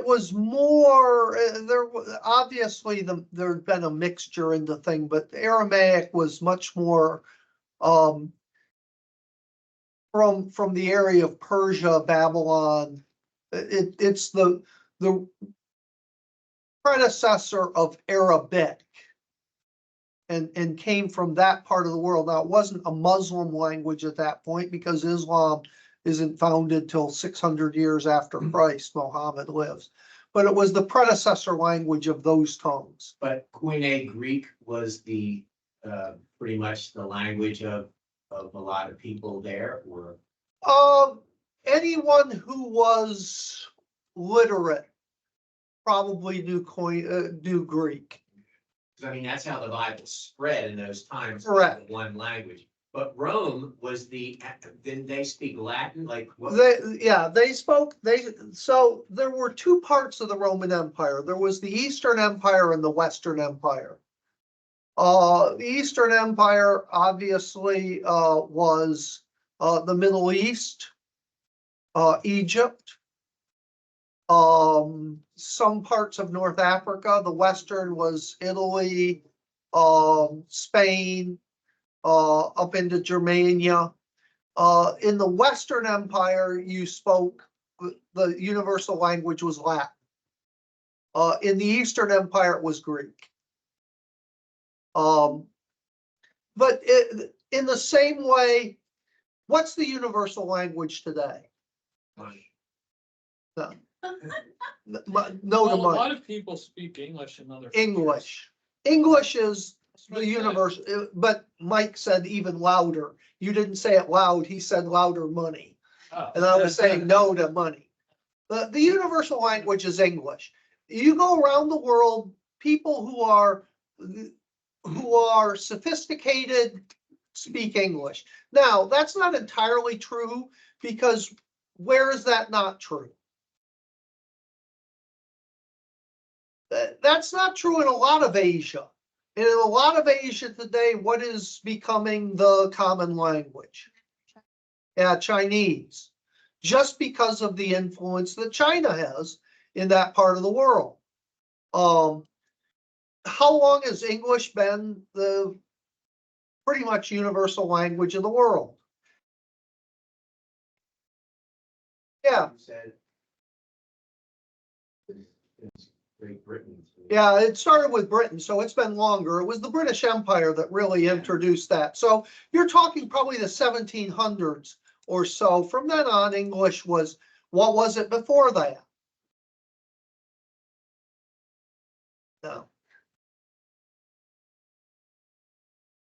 was more, obviously there'd been a mixture in the thing, but Aramaic was much more from the area of Persia, Babylon. It's the predecessor of Arabic and came from that part of the world. Now, it wasn't a Muslim language at that point because Islam isn't founded till 600 years after Christ, Muhammad lives. But it was the predecessor language of those tongues. But Koine Greek was the pretty much the language of a lot of people there, or anyone who was literate probably knew Greek. I mean, that's how the Bible spread in those times. Correct. One language. But Rome was didn't they speak Latin? Like what? So there were two parts of the Roman Empire. There was the Eastern Empire and the Western Empire. The Eastern Empire obviously was the Middle East, Egypt, some parts of North Africa. The Western was Italy, Spain, up into Germania. In the Western Empire, you spoke, the universal language was Latin. In the Eastern Empire, it was Greek. But in the same way, what's the universal language today? No. No Well, to a money. lot of people speak English in other English. English is the universal, but Mike said even louder. You didn't say it loud, he said louder money. Oh. And I was saying no to money. The universal language is English. You go around the world, people who are sophisticated speak English. Now, that's not entirely true, because where is that not true? That's not true in a lot of Asia. And in a lot of Asia today, what is becoming the common language? Yeah, Chinese. Just because of the influence that China has in that part of the world. How long has English been the pretty much universal language of the world? Yeah. You said it's Great Britain. Yeah, it started with Britain, so it's been longer. It was the British Empire that really introduced that. So you're talking probably the 1700s or so. From then on, English was, what was it before that? No.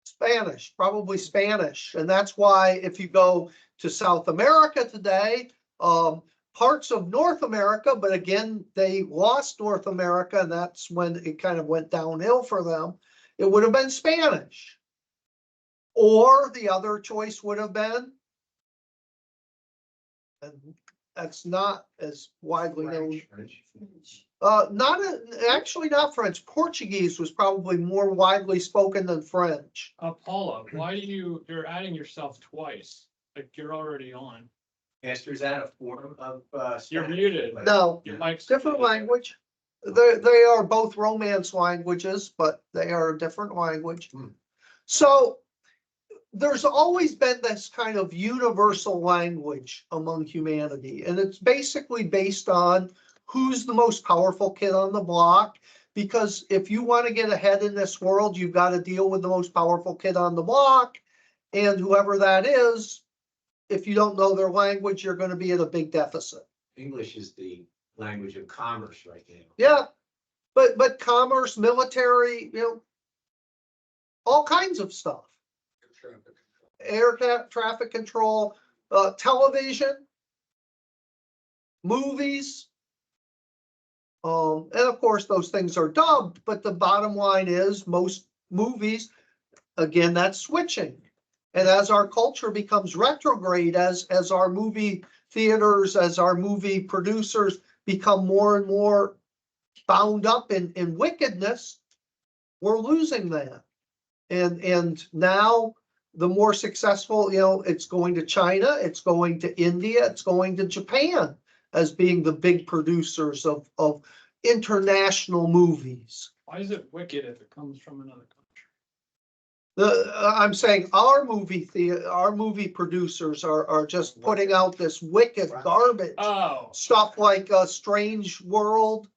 Spanish, probably Spanish. And that's why if you go to South America today, parts of North America, but again, they lost North America, and that's when it kind of went downhill for them. It would have been Spanish. Or the other choice would have been, and that's not as widely known. Actually not French. Portuguese was probably more widely spoken than French. Paula, why you're adding yourself twice? Like you're already on. Esther, is that a form of You're muted. No, Your mic's different muted. language. They are both Romance languages, but they are a different language. So there's always been this kind of universal language among humanity, and it's basically based on who's the most powerful kid on the block. Because if you want to get ahead in this world, you've got to deal with the most powerful kid on the block, and whoever that is, if you don't know their language, you're going to be at a big deficit. English is the language of commerce right now. Yeah, but commerce, military, all kinds of stuff. Air traffic control, television, movies. And of course, those things are dubbed, but the bottom line is most movies, again, that's switching. And as our culture becomes retrograde, as our movie theaters, as our movie producers become more and more bound up in wickedness, we're losing that. And now the more successful, it's going to China, it's going to India, it's going to Japan. as being the big producers of international movies. Why is it wicked if it comes from another country? I'm saying our movie producers are just putting out this wicked garbage. Oh. Stuff like Strange World,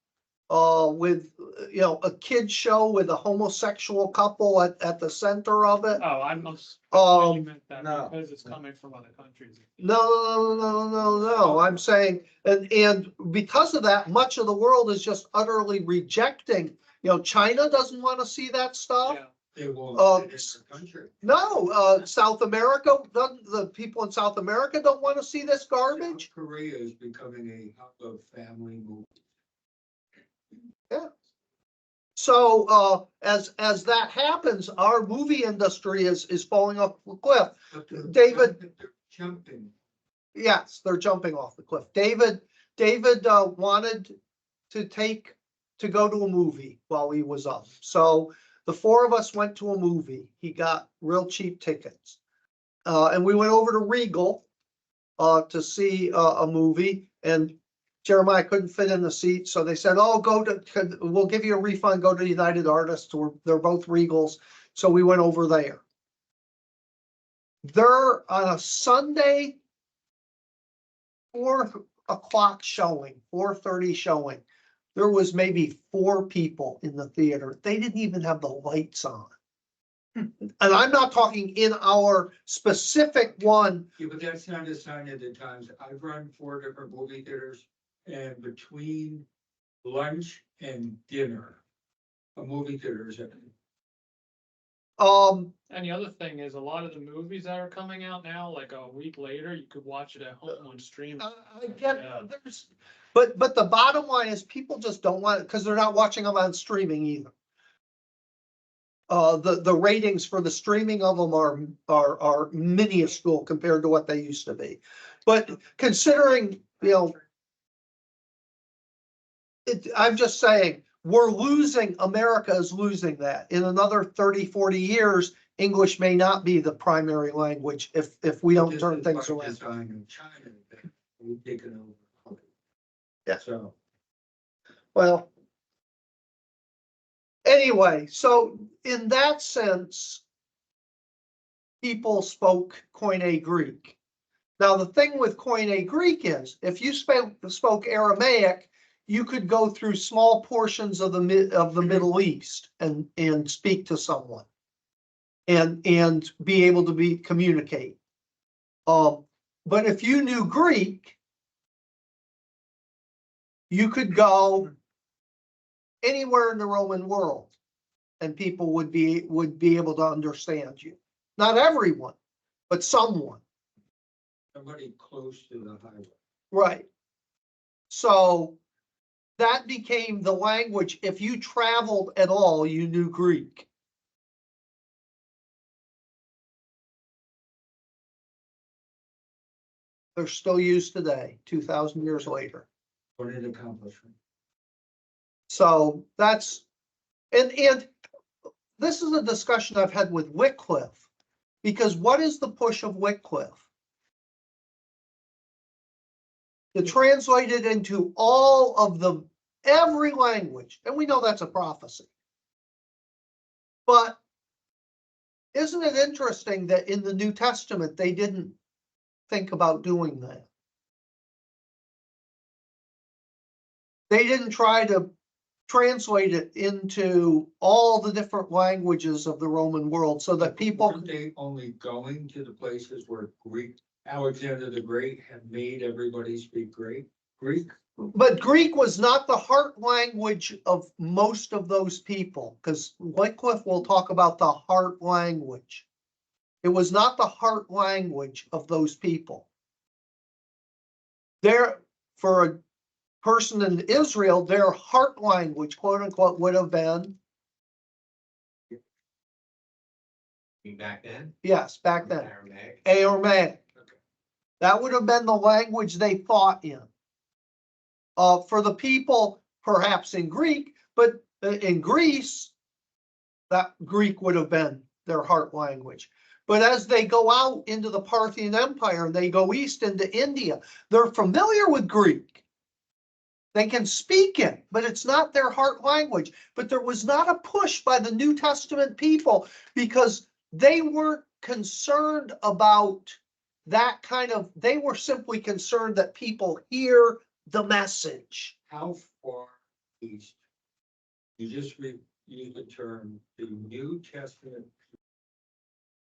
with, a kid show with a homosexual couple at the center of it. Oh, I'm. You meant that no. because it's coming from other countries. No. I'm saying, and because of that, much of the world is just utterly rejecting. China doesn't want to see that stuff. Yeah. They won't Uh, fit in their country. No, South America, the people in South America don't want to see this garbage. South Korea is becoming a hub of family movies. So, as that happens, our movie industry is falling off the cliff. But they're David- they're jumping. Yes, they're jumping off the cliff. David wanted to go to a movie while he was up. So the four of us went to a movie. He got real cheap tickets. And we went over to Regal to see a movie, and Jeremiah couldn't fit in the seat. So they said, oh, we'll give you a refund, go to United Artists, or they're both Regals. So we went over there. They're on a Sunday, 4:00 showing, 4:30 showing. There was maybe 4 people in the theater. They didn't even have the lights on. And I'm not talking in our specific one. Yeah, but that's not a sign of the times. I've run 4 different movie theaters, and between lunch and dinner, a movie theater is empty. And the other thing is, a lot of the movies that are coming out now, like a week later, you could watch it at home on stream. I get Yeah. but the bottom line is people just don't want it because they're not watching them on streaming either. The ratings for the streaming of them are minuscule compared to what they used to be. But considering, I'm just saying, America is losing that. In another 30, 40 years, English may not be the primary language if we don't This turn is things by around. design in China, that we've taken over. Yeah. So, Well, anyway, so in that sense, people spoke Koine Greek. Now, the thing with Koine Greek is, if you spoke Aramaic, you could go through small portions of the Middle East and speak to someone and be able to communicate. But if you knew Greek, you could go anywhere in the Roman world and people would be able to understand you. Not everyone, but someone. somebody close to the highway. Right. So that became the language. If you traveled at all, you knew Greek. They're still used today, 2,000 years later. What an accomplishment. So that's, and this is a discussion I've had with Wycliffe, because what is the push of Wycliffe? To translate it into every language, and we know that's a prophecy. But isn't it interesting that in the New Testament, they didn't think about doing that? They didn't try to translate it into all the different languages of the Roman world so that people. Weren't they only going to the places where Alexander the Great had made everybody speak Greek? But Greek was not the heart language of most of those people, because Wycliffe will talk about the heart language. It was not the heart language of those people. For a person in Israel, their heart language, quote unquote, would have been. Back then? Yes, back then. Aramaic. Aramaic. Okay. That would have been the language they thought in. For the people, perhaps in Greek, but in Greece, that Greek would have been their heart language. But as they go out into the Parthian Empire and they go east into India, they're familiar with Greek. They can speak it, but it's not their heart language. But there was not a push by the New Testament people because they weren't concerned about that kind of, they were simply concerned that people hear the message. How far east? You just used the term, the New Testament.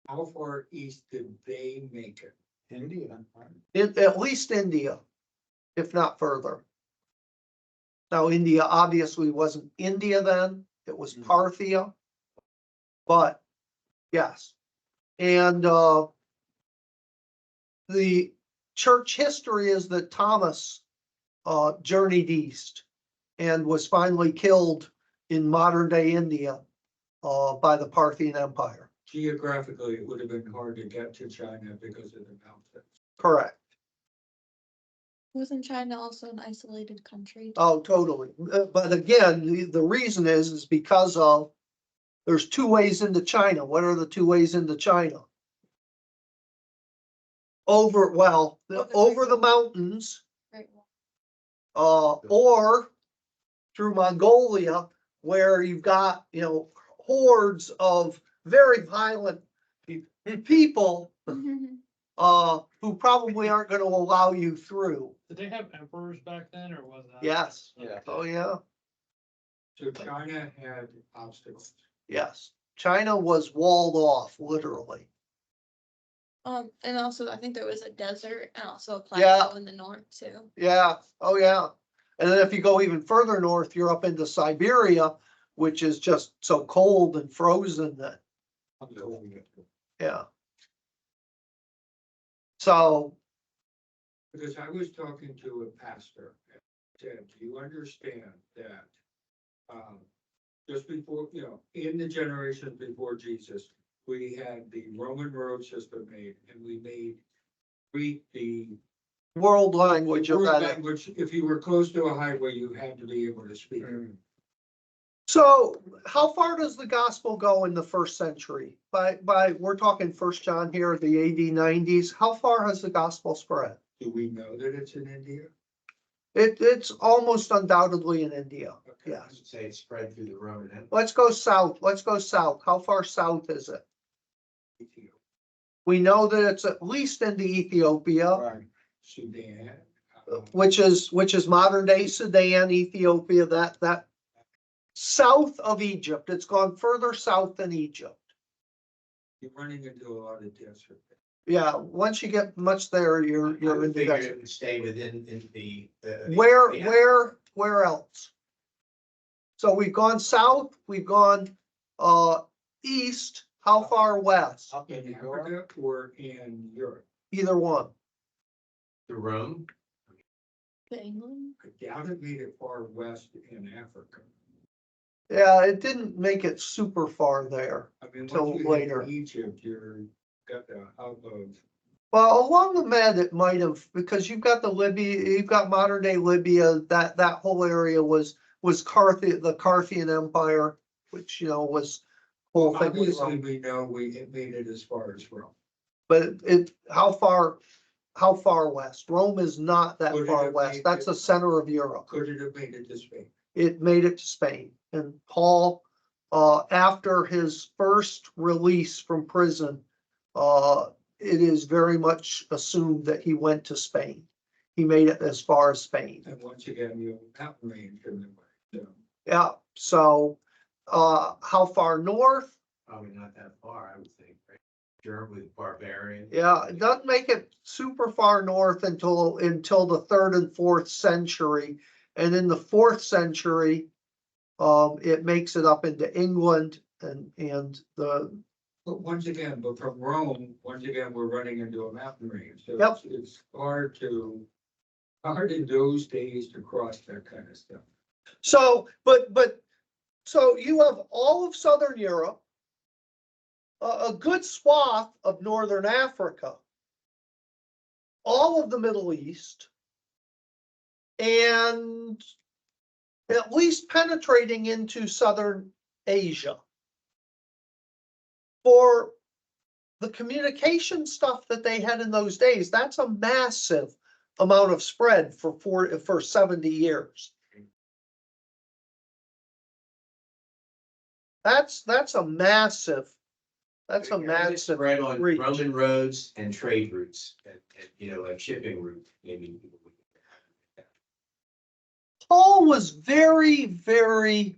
How far east did they make it? India. At least India, if not further. Now, India obviously wasn't India then, it was Parthia. But yes, and the church history is that Thomas journeyed east and was finally killed in modern day India by the Parthian Empire. Geographically, it would have been hard to get to China because of the mountains. Correct. Wasn't China also an isolated country? Oh, totally. But again, the reason is because of, there's two ways into China. What are the two ways into China? Over the mountains, Great Wall. or through Mongolia, where you've got, hordes of very violent people, who probably aren't going to allow you through. Did they have emperors back then, or was that? Yes. Yeah. Oh, yeah. So China had obstacles. Yes. China was walled off, literally. And also I think there was a desert and also a Yeah. plateau in the north too. Yeah. Oh, yeah. And then if you go even further north, you're up into Siberia, which is just so cold and frozen that, yeah. So, Because I was talking to a pastor, and said, do you understand that, just before, in the generations before Jesus, we had the Roman road system made, and we made Greek the world language of word that. language. If you were close to a highway, you had to be able to speak. So how far does the gospel go in the first century? We're talking First John here, the AD 90s. How far has the gospel spread? Do we know that it's in India? It's almost undoubtedly in India. Okay. I Yes. would say it spread through the Roman Empire. Let's go south. Let's go south. How far south is it? Ethiopia, We know that it's at least into Ethiopia, Right. Sudan. which is modern day Sudan, Ethiopia, that south of Egypt. It's gone further south than Egypt. You're running into a lot of desert. Yeah, once you get much there, I you're would into figure desert. it would stay within the. Where else? So we've gone south, we've gone east. How far west? Up In in Europe. Africa or in Europe? Either one. The Rome. To England? I doubt it made it far west in Africa. Yeah, it didn't make it super far there. I mean, Till once you later. hit Egypt, you're got the hub of. Well, along the Med, it might have, because you've got you've got modern day Libya, that whole area was the Carthage Empire, which, was whole thing. was Obviously, Rome. we know it made it as far as Rome. But how far west? Rome is not that Would it far have west. made That's it- the center of Europe. Could it have made it to Spain? It made it to Spain. And Paul, after his first release from prison, it is very much assumed that he went to Spain. He made it as far as Spain. And once again, you have mountain range in the way. So Yeah, so, how far north? Probably not that far, I would think, right? Germany with barbarian. Yeah, it doesn't make it super far north until the 3rd and 4th century. And in the 4th century, it makes it up into England and But once again, from Rome, once again, we're running into a mountain range. So Yep. it's hard in those days to cross that kind of stuff. so, so you have all of Southern Europe, a good swath of Northern Africa, all of the Middle East, and at least penetrating into Southern Asia. For the communication stuff that they had in those days, that's a massive amount of spread for 70 years. That's a massive, that's a It was massive Spread on reach. Roman roads and trade routes, and, you know, like shipping route, maybe. Paul was very, very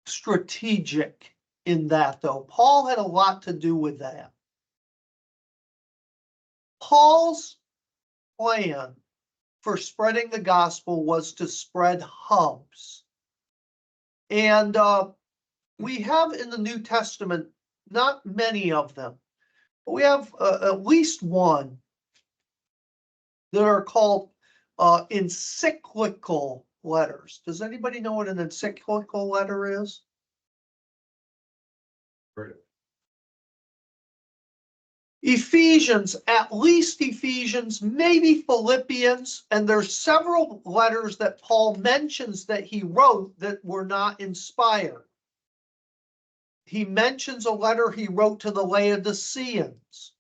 strategic in that, though. Paul had a lot to do with that. Paul's plan for spreading the gospel was to spread hubs. And we have in the New Testament, not many of them, but we have at least one that are called encyclical letters. Does anybody know what an encyclical letter is? Ephesians, at least Ephesians, maybe Philippians, and there's several letters that Paul mentions that he wrote that were not inspired. He mentions a letter he wrote to the Laodiceans.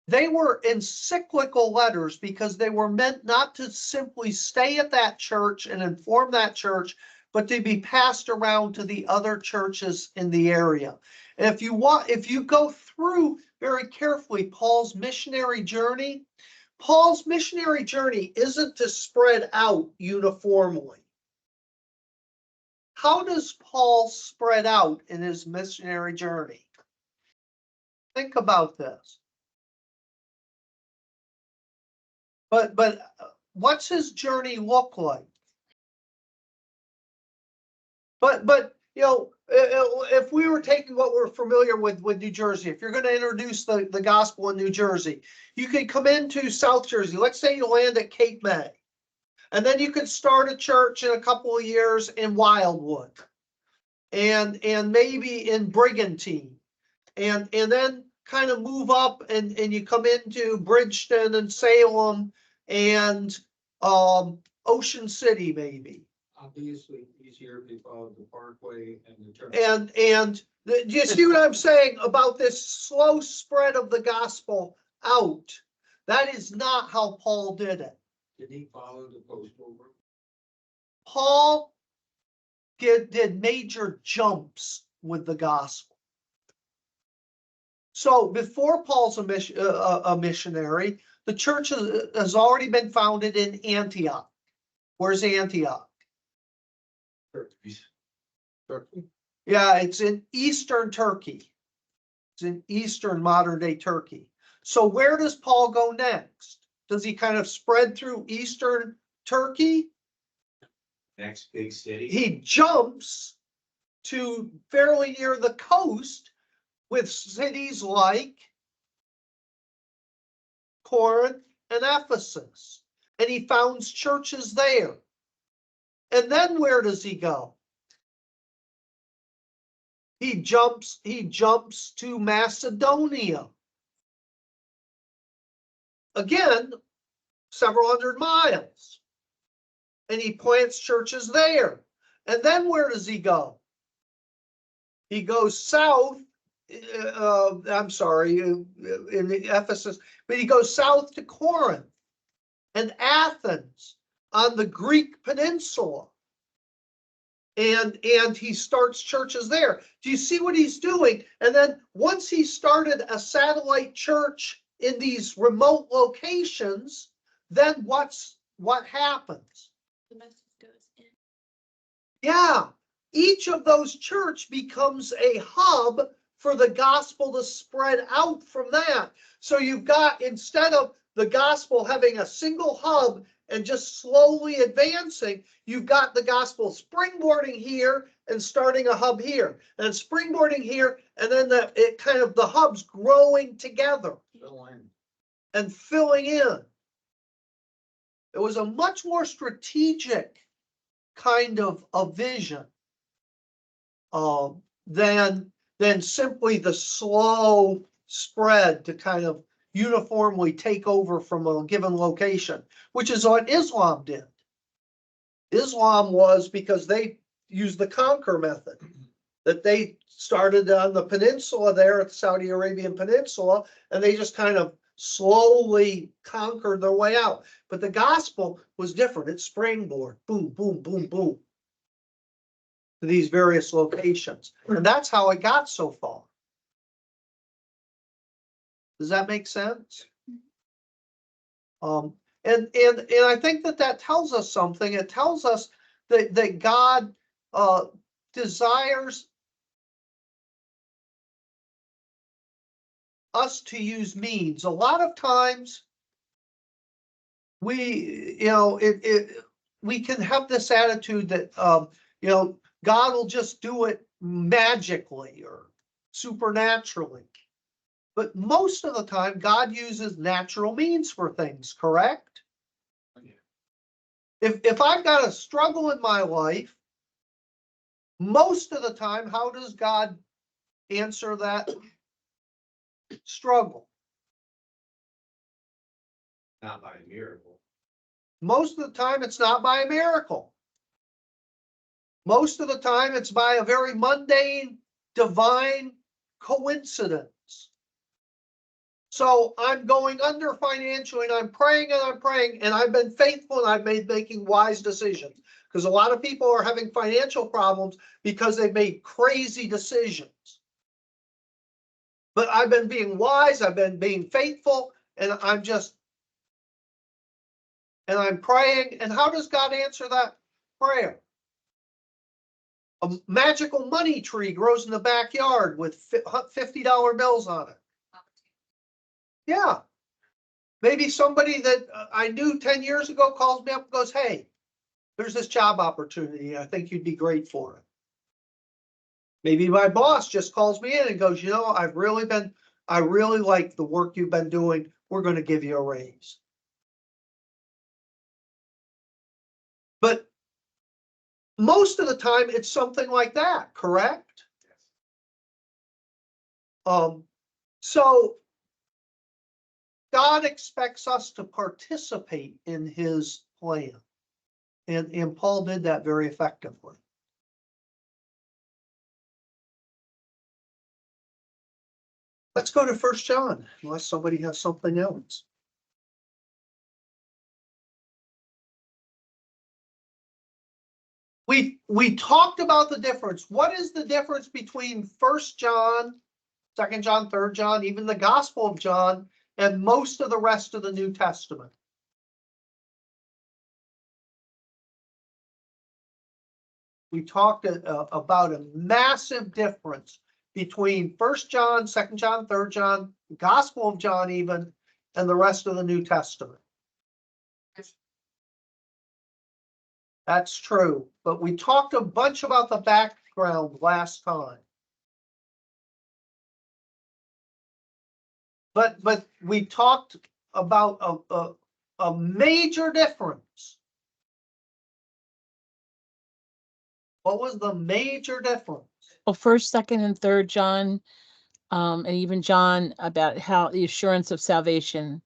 They were encyclical letters because they were meant not to simply stay at that church and inform that church, but to be passed around to the other churches in the area. And if you go through very carefully Paul's missionary journey isn't to spread out uniformly. How does Paul spread out in his missionary journey? Think about this. But what's his journey look like? But you know, if we were taking what we're familiar with New Jersey, if you're going to introduce the gospel in New Jersey, you could come into South Jersey. Let's say you land at Cape May, and then you could start a church in a couple of years in Wildwood, and maybe in Brigantine, and then kind of move up and you come into Bridgeton and Salem and Ocean City maybe. Obviously easier if you follow the parkway and the turn. And do you see what I'm saying about this slow spread of the gospel out? That is not how Paul did it. Did he follow the postal route? Paul did major jumps with the gospel. So before Paul's a missionary, the church has already been founded in Antioch. Where's Antioch? Turkey. Yeah, it's in eastern Turkey. It's in eastern modern day Turkey. So where does Paul go next? Does he kind of spread through eastern Turkey? Next big city. He jumps to fairly near the coast with cities like Corinth and Ephesus. And he founds churches there. And then where does he go? He jumps to Macedonia. Again, several hundred miles. And he plants churches there. And then where does he go? He goes south, in Ephesus, but he goes south to Corinth and Athens on the Greek peninsula. And he starts churches there. Do you see what he's doing? And then once he started a satellite church in these remote locations, then what happens? The message goes in. Yeah, each of those churches becomes a hub for the gospel to spread out from that. So you've got, instead of the gospel having a single hub and just slowly advancing, you've got the gospel springboarding here and starting a hub here, and springboarding here, and then the hubs growing together and filling in. It was a much more strategic kind of a vision than simply the slow spread to kind of uniformly take over from a given location, which is what Islam did. Islam was, because they used the conquer method, that they started on the peninsula there at the Saudi Arabian peninsula, and they just kind of slowly conquered their way out. But the gospel was different. It's springboard, boom, boom, boom, boom. to these various locations. And that's how it got so far. Does that make sense? And I think that tells us something. It tells us that God desires us to use means. A lot of times we can have this attitude that God will just do it magically or supernaturally. But most of the time, God uses natural means for things, correct? If I've got a struggle in my life, most of the time, how does God answer that struggle? Not by a miracle. Most of the time, it's not by a miracle. Most of the time, it's by a very mundane, divine coincidence. So I'm going under financially, and I'm praying, and I've been faithful, and I've been making wise decisions. Because a lot of people are having financial problems because they've made crazy decisions. But I've been being wise, I've been being faithful, and I'm praying. And how does God answer that prayer? A magical money tree grows in the backyard with $50 bills on it. Yeah. Maybe somebody that I knew 10 years ago calls me up and goes, hey, there's this job opportunity. I think you'd be great for it. Maybe my boss just calls me in and goes, I really like the work you've been doing. We're going to give you a raise. But most of the time, it's something like that, correct? So God expects us to participate in his plan. And Paul did that very effectively. Let's go to 1 John, unless somebody has something else. We talked about the difference. What is the difference between 1 John, 2 John, 3 John, even the Gospel of John, and most of the rest of the New Testament? We talked about a massive difference between 1 John, 2 John, 3 John, the Gospel of John even, and the rest of the New Testament. That's true, but we talked a bunch about the background last time. But we talked about a major difference. What was the major difference? Well, 1st, 2nd, and 3rd John, and even John, about how the assurance of salvation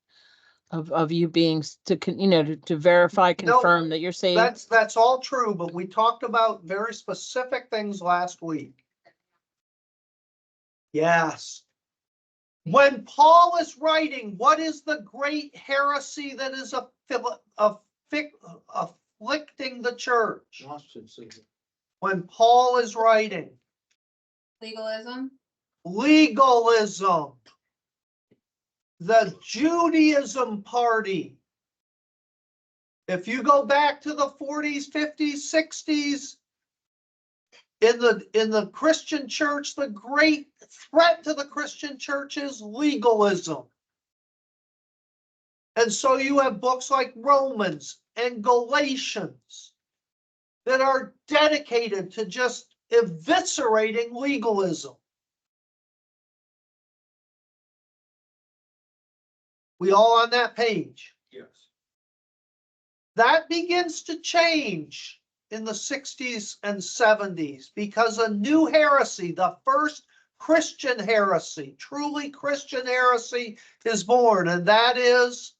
of you being to verify, confirm that you're saved. That's all true, but we talked about very specific things last week. Yes. When Paul is writing, what is the great heresy that is afflicting the church? When Paul is writing. Legalism. Legalism. The Judaism party. If you go back to the 40s, 50s, 60s, in the Christian church, the great threat to the Christian church is legalism. And so you have books like Romans and Galatians that are dedicated to just eviscerating legalism. We all on that page? Yes. That begins to change in the 60s and 70s because a new heresy, the first Christian heresy, truly Christian heresy, is born, and that is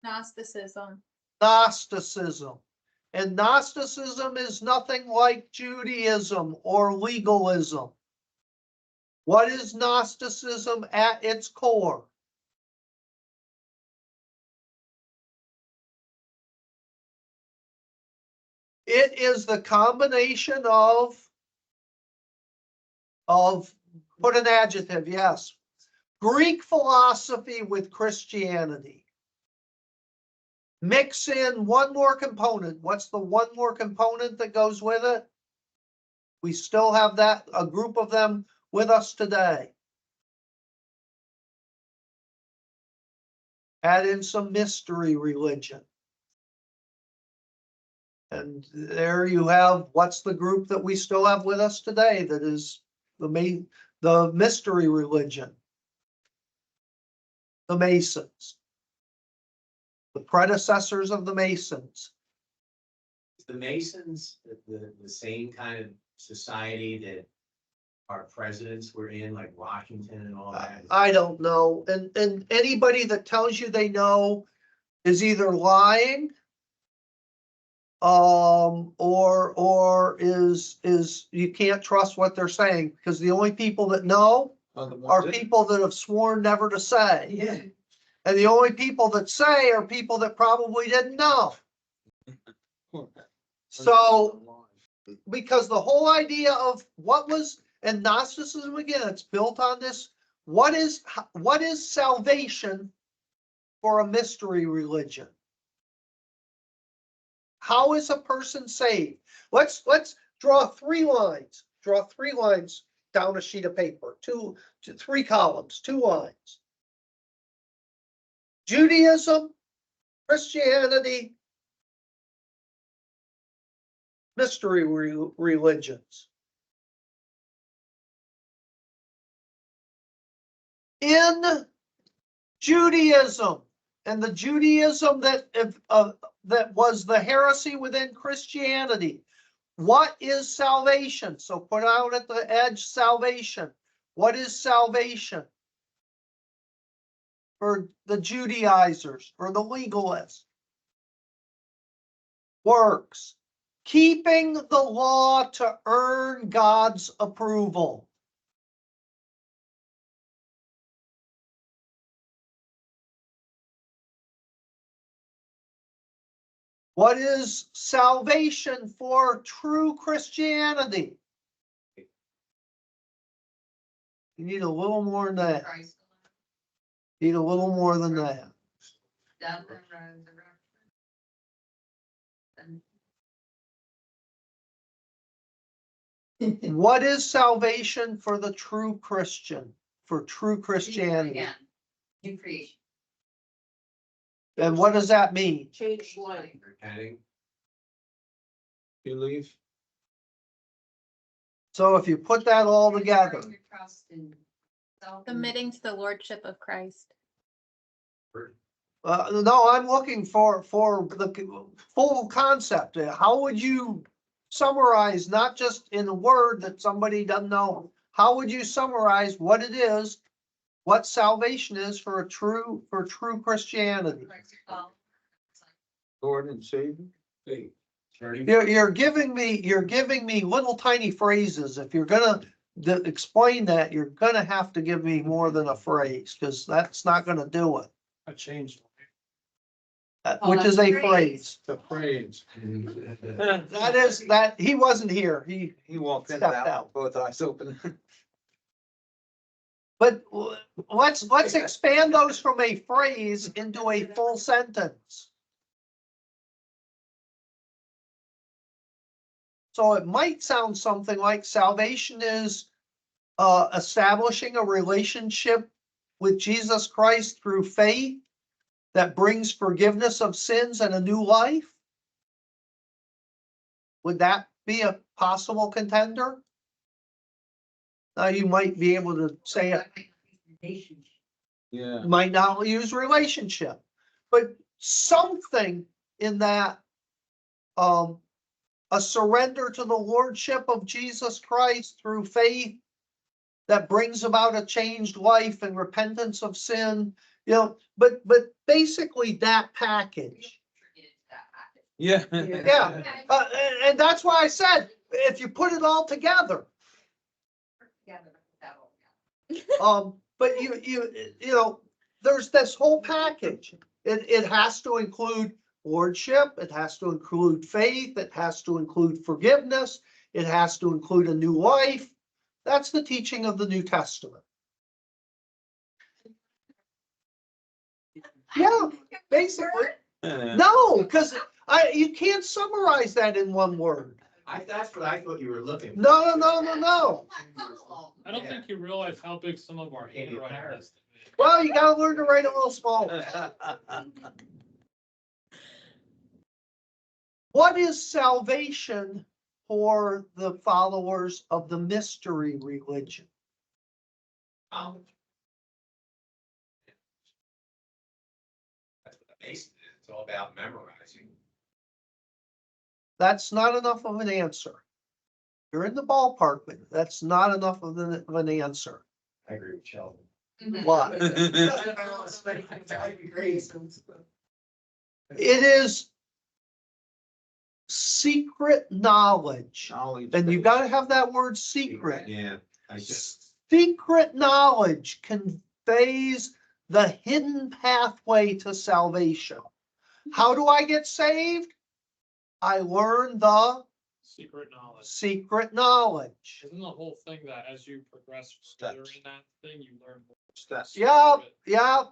Gnosticism. Gnosticism. And Gnosticism is nothing like Judaism or legalism. What is Gnosticism at its core? It is the combination put an adjective, yes. Greek philosophy with Christianity. Mix in one more component. What's the one more component that goes with it? We still have that, a group of them with us today. Add in some mystery religion. And there you have, what's the group that we still have with us today that is the mystery religion? The Masons. The predecessors of the Masons. The Masons, the same kind of society that our presidents were in, like Washington and all that. I don't know. And anybody that tells you they know is either lying or is you can't trust what they're saying, because the only people that know are people that have sworn never to say. Yeah. And the only people that say are people that probably didn't know. So, because the whole idea of what was, and Gnosticism, again, it's built on this. What is salvation for a mystery religion? How is a person saved? Let's draw 3 lines. Draw 3 lines down a sheet of paper. 3 columns, 2 lines. Judaism, Christianity, mystery religions. In Judaism, and the Judaism that was the heresy within Christianity, what is salvation? So put out at the edge salvation. What is salvation for the Judaizers or the legalists? Works. Keeping the law to earn God's approval. What is salvation for true Christianity? You need a little more than that. Need a little more than that. What is salvation for the true Christian? For true Christianity? New creation. And what does that mean? Change life. Repenting. Believe. So if you put that all together, Submitting to the lordship of Christ. no, I'm looking for the full concept. How would you summarize, not just in a word that somebody doesn't know? How would you summarize what it is, what salvation is for true Christianity? Lord and Savior. Faith. You're giving me little tiny phrases. If you're gonna explain that, you're gonna have to give me more than a phrase, because that's not gonna do it. I changed. Which is a phrase. The phrase. That he wasn't here. He walked in and out, both eyes open. But let's expand those from a phrase into a full sentence. So it might sound something like salvation is establishing a relationship with Jesus Christ through faith that brings forgiveness of sins and a new life. Would that be a possible contender? Now you might be able to say it. Yeah. Might not use relationship, but something in that, a surrender to the lordship of Jesus Christ through faith that brings about a changed life and repentance of sin, but basically that package. Yeah. Yeah. And that's why I said, if you put it all together, but you know, there's this whole package. It has to include lordship, it has to include faith, it has to include forgiveness, it has to include a new life. That's the teaching of the New Testament. Yeah, basically. No, because you can't summarize that in one word. That's what I thought you were looking. for. No. I don't think you realize how big some of our handwriting is. Well, you gotta learn to write a little smaller. What is salvation for the followers of the mystery religion? That's what the Mason is. It's all about memorizing. That's not enough of an answer. You're in the ballpark, but that's not enough of an answer. I agree with Sheldon. Why? It is secret knowledge. And you gotta have that word secret. Yeah, I just, Secret knowledge conveys the hidden pathway to salvation. How do I get saved? I learn the Secret knowledge. secret knowledge. Isn't the whole thing that as you progress further in that thing, you learn more? Steps. Yeah,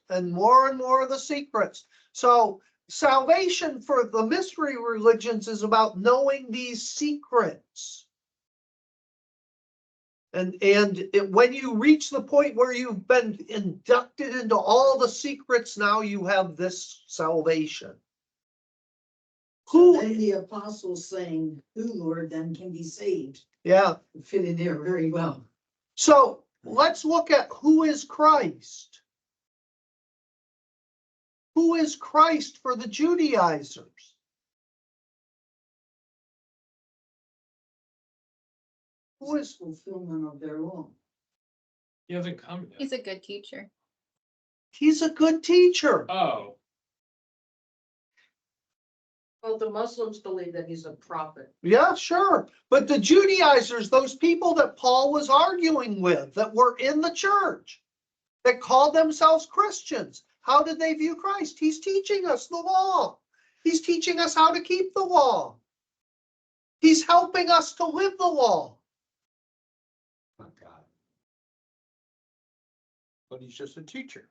and more of the secrets. So salvation for the mystery religions is about knowing these secrets. And when you reach the point where you've been inducted into all the secrets, now you have this salvation. Then the apostles saying, "Who, Lord, then can be saved?" Yeah. Fit in there very well. So let's look at who is Christ. Who is Christ for the Judaizers? Who is? Fulfillment of their law. He hasn't come yet. He's a good teacher. He's a good teacher. Oh, Well, the Muslims believe that he's a prophet. Yeah, sure. But the Judaizers, those people that Paul was arguing with, that were in the church, that called themselves Christians, how did they view Christ? He's teaching us the law. He's teaching us how to keep the law. He's helping us to live the law. Oh, God. But he's just a teacher.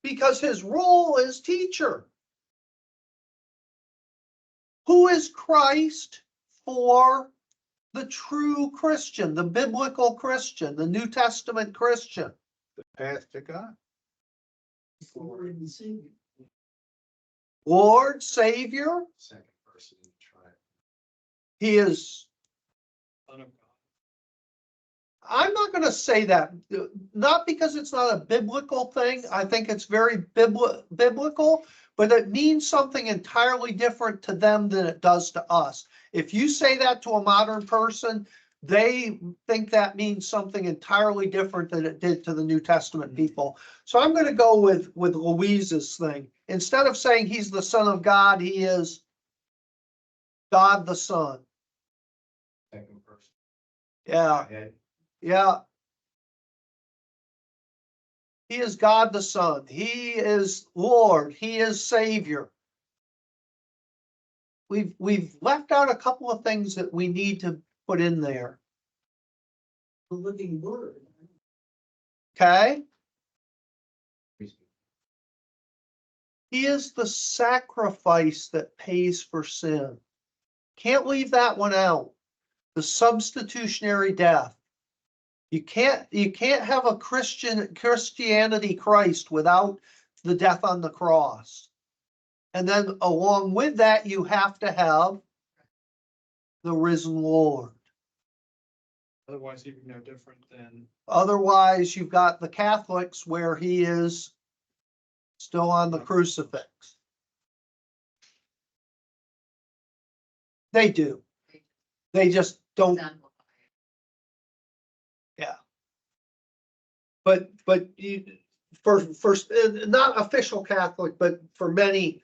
Because his role is teacher. Who is Christ for the true Christian, the biblical Christian, the New Testament Christian? The path to God. Lord and Savior. Lord, Savior. Second person in the tribe. He is, son of God. I'm not going to say that, not because it's not a biblical thing. I think it's very biblical, but it means something entirely different to them than it does to us. If you say that to a modern person, they think that means something entirely different than it did to the New Testament people. So I'm going to go with Louise's thing. Instead of saying he's the Son of God, he is God the Son. Second person. Yeah, Head. yeah. He is God the Son. He is Lord. He is Savior. We've left out a couple of things that we need to put in there. The living word. Okay? He is the sacrifice that pays for sin. Can't leave that one out. The substitutionary death. You can't have a Christianity Christ without the death on the cross. And then along with that, you have to have the risen Lord. Otherwise, he'd be no different than. Otherwise, you've got the Catholics where he is still on the crucifix. They do. They just don't. Yeah. But you, for not official Catholic, but for many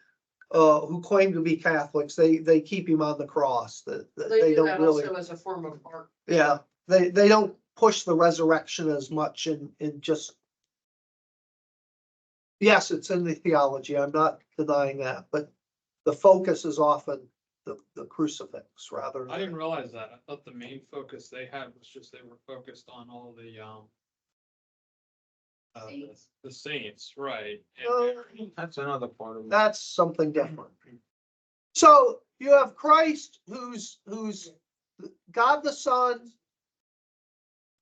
who claim to be Catholics, they keep him on the cross. They do don't that really. also as a form of art. Yeah, they don't push the resurrection as much in just Yes, it's in the theology. I'm not denying that, but the focus is often the crucifix rather. I than- didn't realize that. I thought the main focus they had was just they were focused on all the the saints, right? And That's another part of it. That's something different. So you have Christ who's God the Son,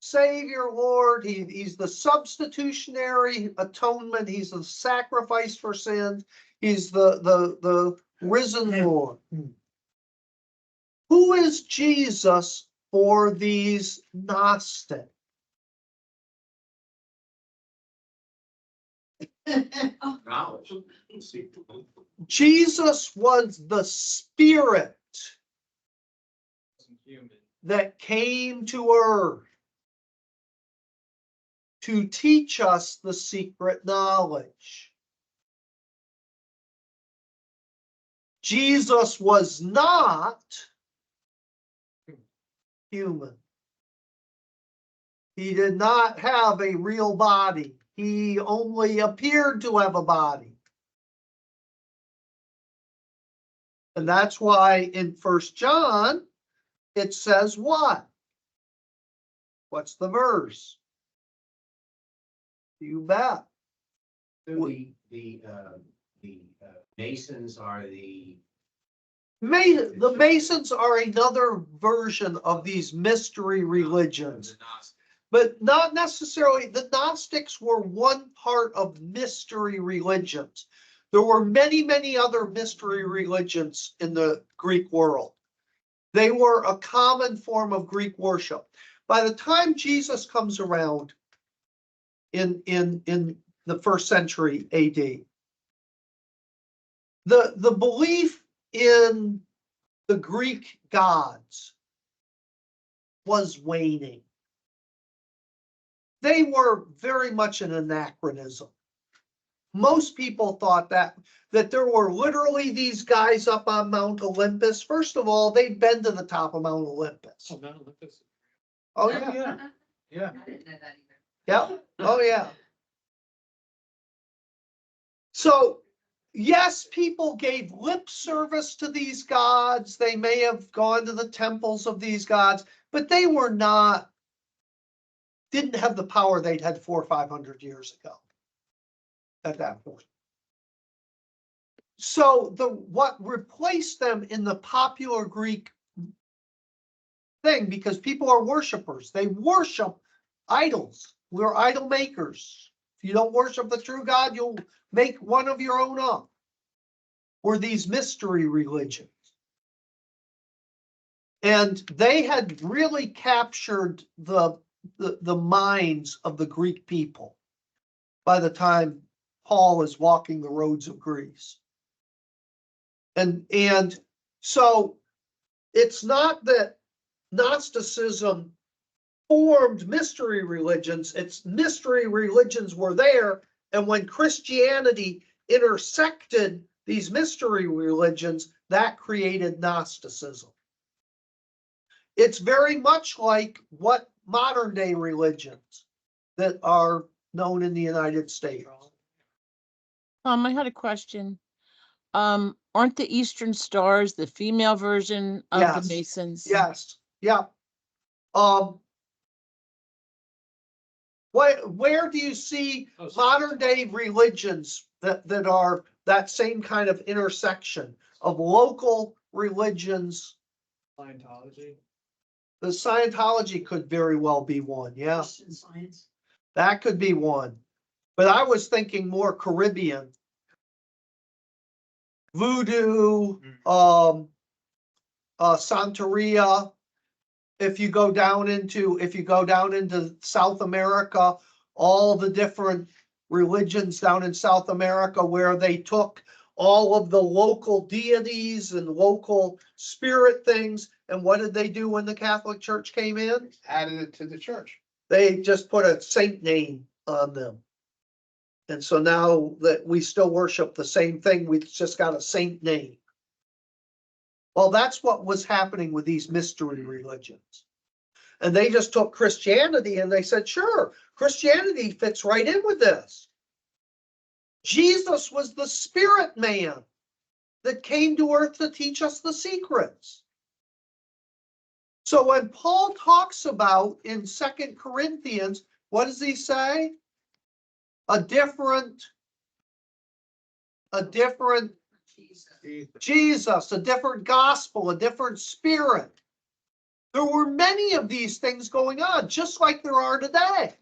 Savior, Lord. He's the substitutionary atonement. He's the sacrifice for sins. He's the risen Lord. Who is Jesus for these Gnostics? Knowledge. Jesus was the Spirit wasn't human. that came to earth to teach us the secret knowledge. Jesus was not human. He did not have a real body. He only appeared to have a body. And that's why in 1 John, it says what? What's the verse? You bet. The Masons are the The Masons are another version of these mystery religions, the Gnostics. but not necessarily. The Gnostics were one part of mystery religions. There were many, many other mystery religions in the Greek world. They were a common form of Greek worship. By the time Jesus comes around in the 1st century AD, the belief in the Greek gods was waning. They were very much an anachronism. Most people thought that there were literally these guys up on Mount Olympus. First of all, they'd been to the top of Mount Olympus. Oh, Mount Olympus. Oh, Yeah, yeah. yeah, yeah. I didn't know that either. Yeah. Oh, yeah. So, yes, people gave lip service to these gods. They may have gone to the temples of these gods, but they were not, didn't have the power they'd had 400 or 500 years ago at that point. So what replaced them in the popular Greek thing, because people are worshipers, they worship idols. We're idol makers. If you don't worship the true God, you'll make one of your own up. Were these mystery religions. And they had really captured the minds of the Greek people by the time Paul is walking the roads of Greece. And so it's not that Gnosticism formed mystery religions, it's mystery religions were there, and when Christianity intersected these mystery religions, that created Gnosticism. It's very much like what modern day religions that are known in the United States. I had a question. Aren't the Eastern Stars the female version of Yes. the Masons? Yes, yeah. Where do you see Oh, so- modern day religions that are that same kind of intersection of local religions? Scientology. The Scientology could very well be one, yeah, Christian Science. that could be one. But I was thinking more Caribbean. Voodoo, Santeria. If you go down into South America, all the different religions down in South America where they took all of the local deities and local spirit things, and what did they do when the Catholic Church came in? Added it to the church. They just put a saint name on them. And so now that we still worship the same thing, we've just got a saint name. Well, that's what was happening with these mystery religions. And they just took Christianity and they said, sure, Christianity fits right in with this. Jesus was the spirit man that came to earth to teach us the secrets. So when Paul talks about in 2 Corinthians, what does he say? A different Jesus, a different gospel, a different spirit. There were many of these things going on, just like there are today.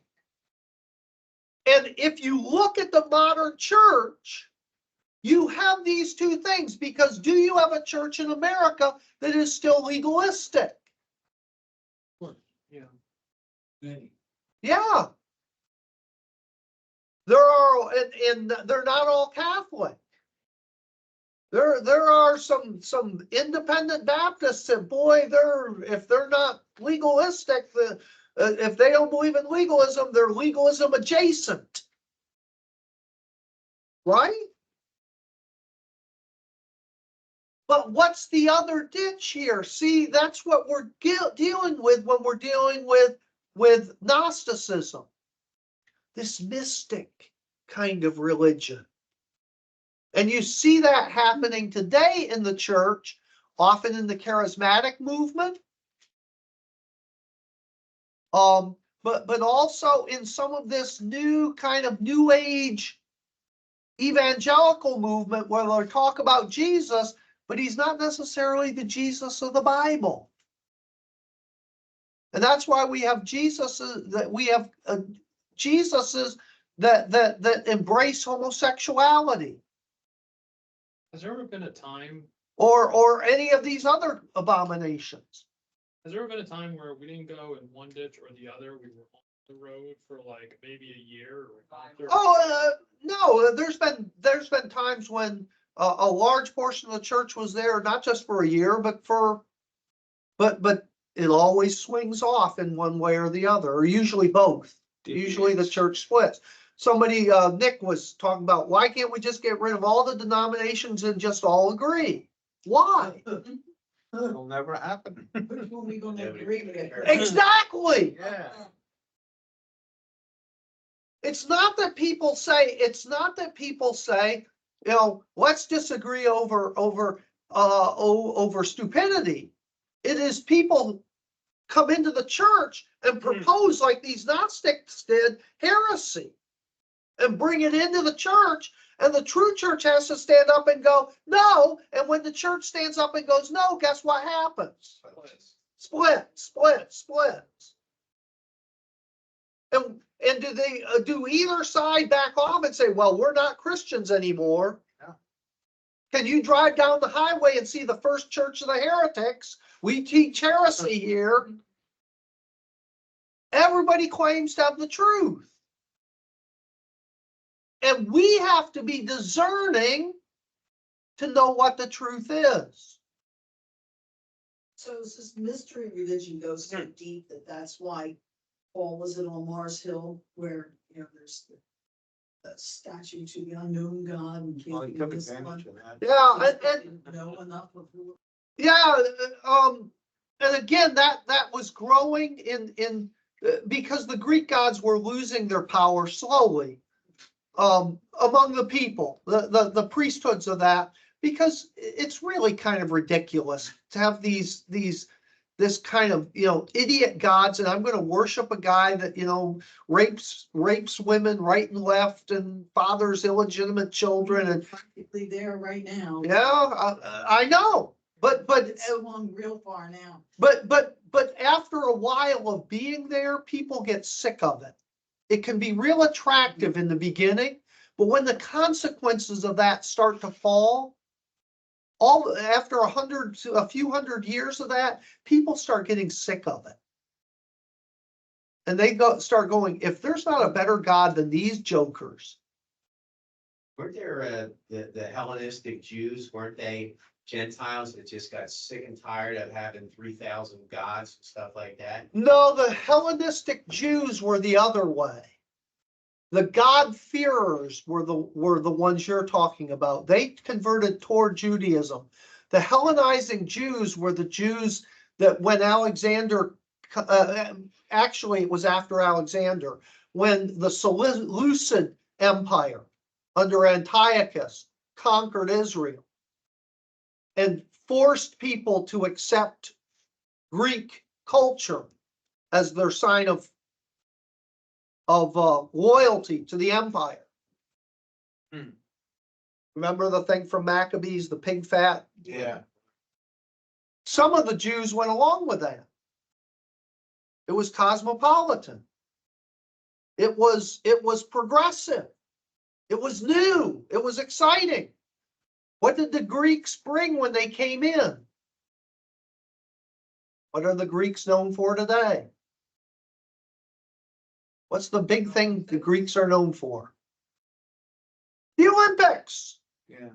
And if you look at the modern church, you have these two things, because do you have a church in America that is still legalistic? Yeah. Many. Yeah. There are, and they're not all Catholic. There are some independent Baptists that, boy, if they're not legalistic, if they don't believe in legalism, they're legalism adjacent. Right? But what's the other ditch here? See, that's what we're dealing with when we're dealing with Gnosticism. This mystic kind of religion. And you see that happening today in the church, often in the charismatic movement. But also in some of this new kind of new age evangelical movement where they talk about Jesus, but he's not necessarily the Jesus of the Bible. And that's why we have Jesuses that embrace homosexuality. Has there ever been a time, Or any of these other abominations. has there ever been a time where we didn't go in one ditch or the other? We were on the road for like maybe a year or No, there's been times when a large portion of the church was there, not just for a year, but it always swings off in one way or the other, or usually both. Usually the church splits. Somebody, Nick was talking about, why can't we just get rid of all the denominations and just all agree? Why? It'll never happen. Which one we gonna agree with? Exactly. Yeah. It's not that people say, let's disagree over stupidity. It is people come into the church and propose, like these Gnostics did, heresy, and bring it into the church, and the true church has to stand up and go, no. And when the church stands up and goes, no, guess what happens? Split. And do either side back off and say, well, we're not Christians anymore? No. Can you drive down the highway and see the first church of the heretics? We teach heresy here. Everybody claims to have the truth. And we have to be discerning to know what the truth is. So this mystery religion goes so deep that's why Paul was it on Mars Hill where, there's the statue to the unknown God. And Well, he took this advantage of that. Yeah, didn't know enough of who. yeah, and again, that was growing in because the Greek gods were losing their power slowly among the people, the priesthoods of that, because it's really kind of ridiculous to have this kind of idiot gods, and I'm going to worship a guy that rapes women right and left and fathers illegitimate children, and Practically there right now. yeah, I know, but It's swung real far now. but after a while of being there, people get sick of it. It can be real attractive in the beginning, but when the consequences of that start to fall, after a few hundred years of that, people start getting sick of it. And they start going, if there's not a better God than these jokers. Weren't there the Hellenistic Jews, weren't they Gentiles that just got sick and tired of having 3,000 gods and stuff like that? No, the Hellenistic Jews were the other way. The God-fearers were the ones you're talking about. They converted toward Judaism. The Hellenizing Jews were the Jews that when Alexander, actually it was after Alexander, when the Seleucid Empire under Antiochus, conquered Israel and forced people to accept Greek culture as their sign of loyalty to the empire. Remember the thing from Maccabees, the pig fat? Yeah. Some of the Jews went along with that. It was cosmopolitan. It was progressive. It was new. It was exciting. What did the Greeks bring when they came in? What are the Greeks known for today? What's the big thing the Greeks are known for? The Olympics. Yeah.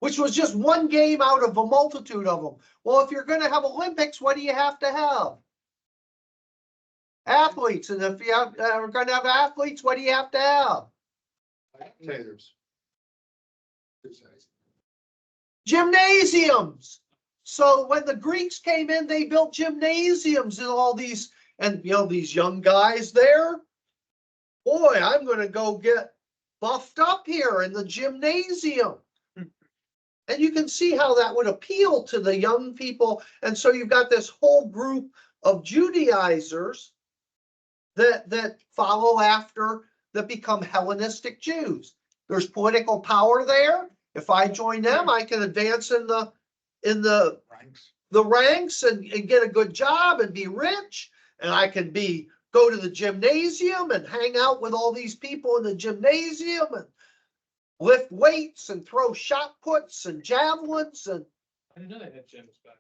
Which was just one game out of a multitude of them. Well, if you're going to have Olympics, what do you have to have? Athletes. And if you are going to have athletes, what do you have to have? Taters. Gymnasiums. So when the Greeks came in, they built gymnasiums and all these, and these young guys there. Boy, I'm going to go get buffed up here in the gymnasium. And you can see how that would appeal to the young people. And so you've got this whole group of Judaizers that follow after, that become Hellenistic Jews. There's political power there. If I join them, I can advance in the ranks and get a good job and be rich. And I can go to the gymnasium and hang out with all these people in the gymnasium and lift weights and throw shot puts and javelins and. I didn't know they had gyms back.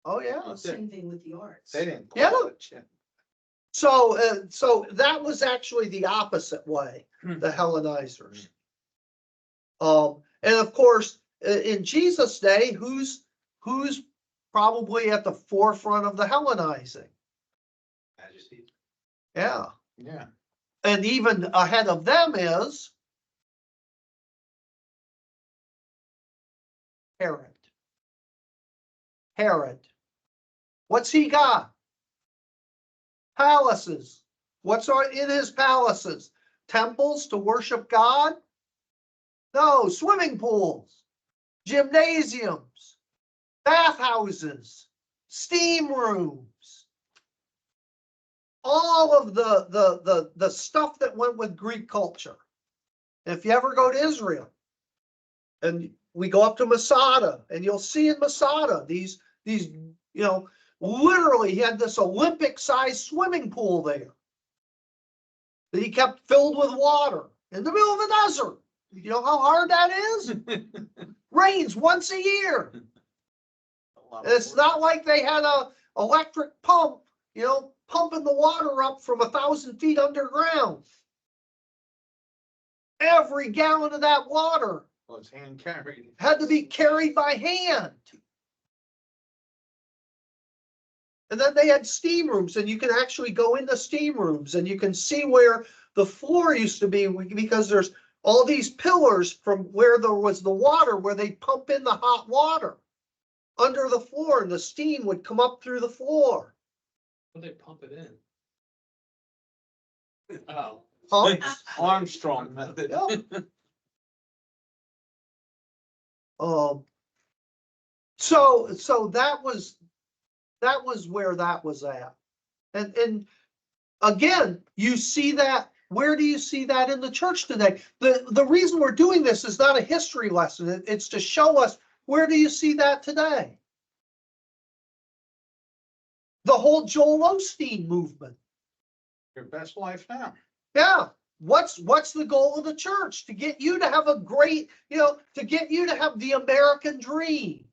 Oh yeah. Well, same thing with the arts. They didn't Yeah. call it. Yeah. So that was actually the opposite way, the Hellenizers. And of course, in Jesus' day, who's probably at the forefront of the Hellenizing? Majesty. Yeah. Yeah. And even ahead of them is Herod. Herod. What's he got? Palaces. What's in his palaces? Temples to worship God? No, swimming pools, gymnasiums, bathhouses, steam rooms. All of the stuff that went with Greek culture. If you ever go to Israel, and we go up to Masada, and you'll see in Masada these literally he had this Olympic-sized swimming pool there that he kept filled with water in the middle of the desert. You know how hard that is? Rains once a year. And it's not like they had a electric pump, pumping the water up from 1,000 feet underground. Every gallon of that water Was hand carried. had to be carried by hand. And then they had steam rooms, and you can actually go into steam rooms and you can see where the floor used to be, because there's all these pillars from where there was the water, where they pump in the hot water under the floor, and the steam would come up through the floor. When they pump it in. Oh. Pumps. Armstrong method. Yeah. So that was where that was at. And again, you see that. Where do you see that in the church today? The reason we're doing this is not a history lesson. It's to show us, where do you see that today? The whole Joel Osteen movement. Your best life now. Yeah. What's the goal of the church? To get you to have a great, to get you to have the American dream.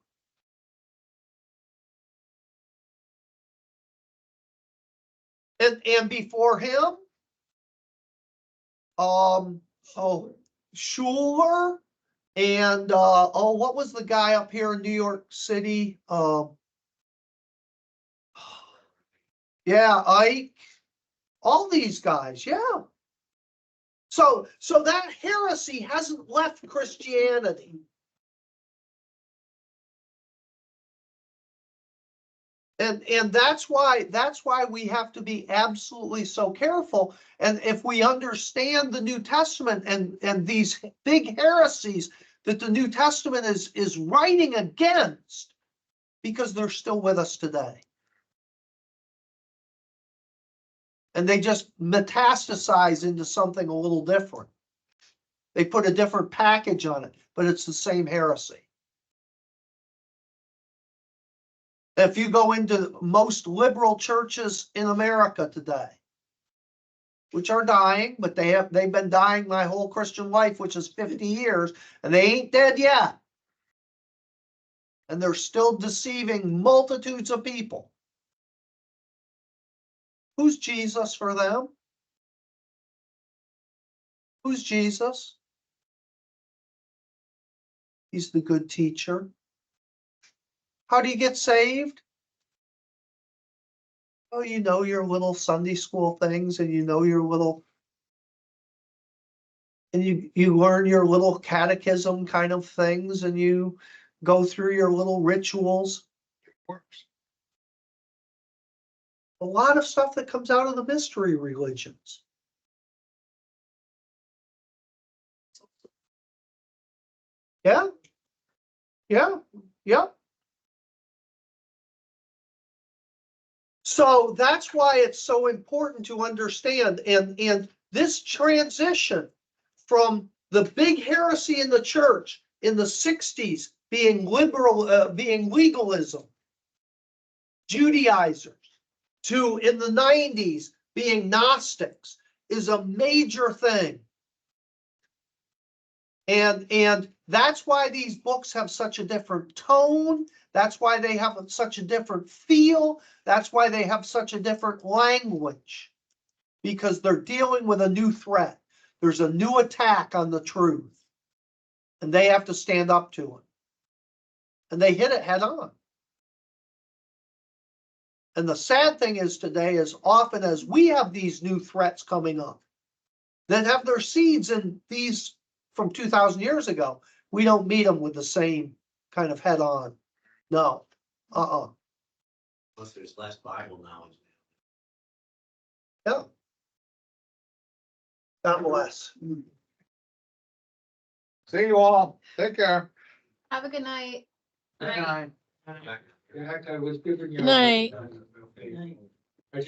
And before him, Schuler, and what was the guy up here in New York City? Yeah, Ike, all these guys, yeah. So that heresy hasn't left Christianity. And that's why we have to be absolutely so careful. And if we understand the New Testament and these big heresies that the New Testament is writing against, because they're still with us today. And they just metastasize into something a little different. They put a different package on it, but it's the same heresy. If you go into most liberal churches in America today, which are dying, but they've been dying my whole Christian life, which is 50 years, and they ain't dead yet. And they're still deceiving multitudes of people. Who's Jesus for them? Who's Jesus? He's the good teacher. How do you get saved? Oh, you know your little Sunday school things, and you know your little, and you learn your little catechism kind of things, and you go through your little rituals. Works. A lot of stuff that comes out of the mystery religions. Yeah. Yeah. Yeah. So that's why it's so important to understand, and this transition from the big heresy in the church in the 60s being liberal, being legalism, Judaizers, to in the 90s being Gnostics is a major thing. And that's why these books have such a different tone. That's why they have such a different feel. That's why they have such a different language, because they're dealing with a new threat. There's a new attack on the truth, and they have to stand up to it. And they hit it head on. And the sad thing is today, as often as we have these new threats coming up that have their seeds in these from 2,000 years ago, we don't meet them with the same kind of head on. No. Plus, there's less Bible knowledge Yeah. Not less. See you all. Take care. Have a good night. Good night. now. In fact, I was giving you. Good night. Okay.